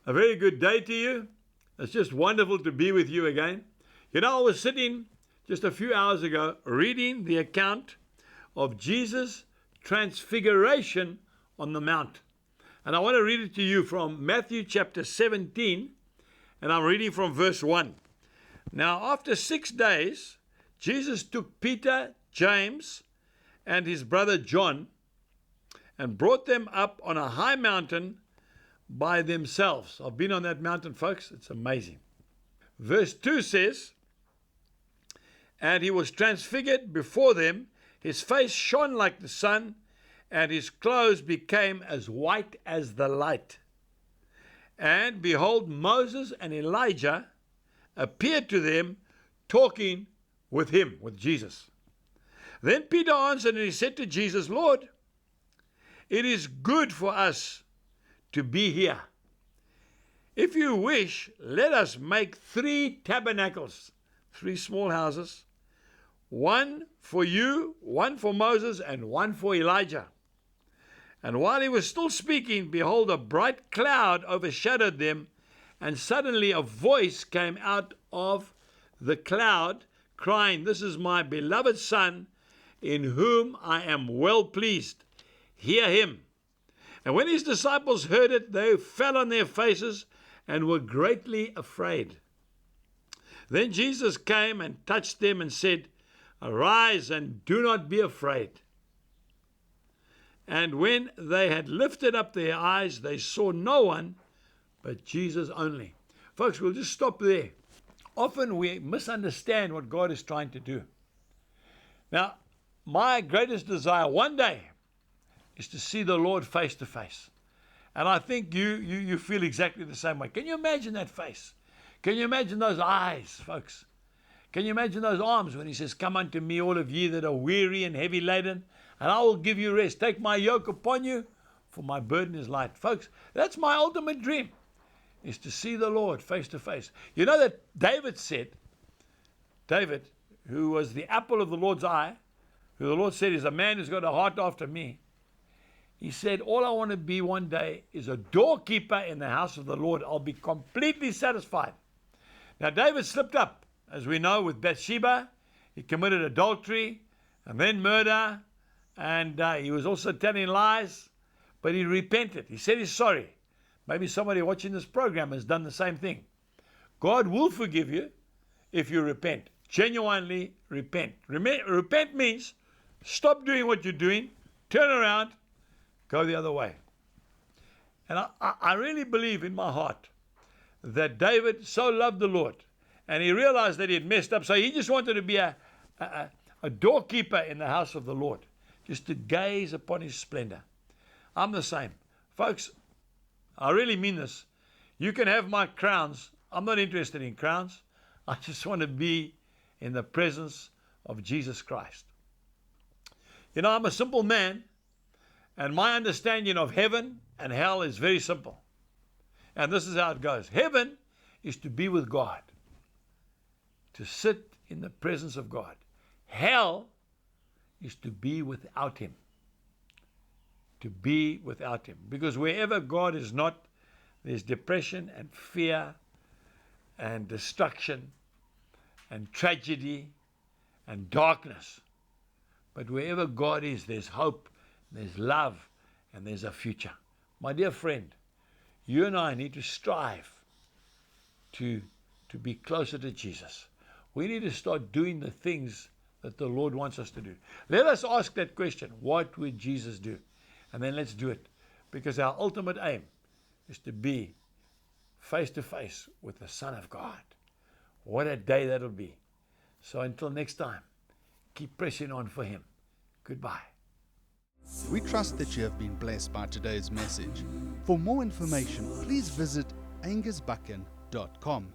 A very good day to you. It's just wonderful to be with you again. You know, I was sitting just a few hours ago reading the account of Jesus' transfiguration on the mount. And I want to read it to you from Matthew chapter 17, and I'm reading from verse 1. Now, after 6 days, Jesus took Peter, James, and his brother John, and brought them up on a high mountain by themselves. I've been on that mountain, folks. It's amazing. Verse 2 says, and he was transfigured before them. His face shone like the sun, and his clothes became as white as the light. And behold, Moses and Elijah appeared to them, talking with him, with Jesus. Then Peter answered and he said to Jesus, Lord, it is good for us to be here. If you wish, let us make 3 tabernacles, 3 small houses, one for you, one for Moses, and one for Elijah. And while he was still speaking, behold, a bright cloud overshadowed them, and suddenly a voice came out of the cloud, crying, this is my beloved Son, in whom I am well pleased. Hear him. And when his disciples heard it, they fell on their faces and were greatly afraid. Then Jesus came and touched them and said, arise and do not be afraid. And when they had lifted up their eyes, they saw no one but Jesus only. Folks, we'll just stop there. Often we misunderstand what God is trying to do. Now, my greatest desire one day is to see the Lord face to face. And I think you feel exactly the same way. Can you imagine that face? Can you imagine those eyes, folks? Can you imagine those arms when he says, come unto me, all of ye that are weary and heavy laden, and I will give you rest. Take my yoke upon you, for my burden is light. Folks, that's my ultimate dream, is to see the Lord face to face. You know that David said, David, who was the apple of the Lord's eye, who the Lord said is a man who's got a heart after me, he said, all I want to be one day is a doorkeeper in the house of the Lord. I'll be completely satisfied. Now, David slipped up, as we know, with Bathsheba. He committed adultery and then murder, and he was also telling lies, but he repented. He said he's sorry. Maybe somebody watching this program has done the same thing. God will forgive you if you repent. Genuinely repent. Repent means stop doing what you're doing, turn around, go the other way. And I really believe in my heart that David so loved the Lord, and he realized that he had messed up, so he just wanted to be a doorkeeper in the house of the Lord, just to gaze upon his splendor. I'm the same. Folks, I really mean this. You can have my crowns. I'm not interested in crowns. I just want to be in the presence of Jesus Christ. You know, I'm a simple man, and my understanding of heaven and hell is very simple. And this is how it goes. Heaven is to be with God, to sit in the presence of God. Hell is to be without him. To be without him. Because wherever God is not, there's depression and fear and destruction and tragedy and darkness. But wherever God is, there's hope, there's love, and there's a future. My dear friend, you and I need to strive to be closer to Jesus. We need to start doing the things that the Lord wants us to do. Let us ask that question, what would Jesus do? And then let's do it. Because our ultimate aim is to be face to face with the Son of God. What a day that'll be. So until next time, keep pressing on for him. Goodbye. We trust that you have been blessed by today's message. For more information, please visit angusbuchan.com.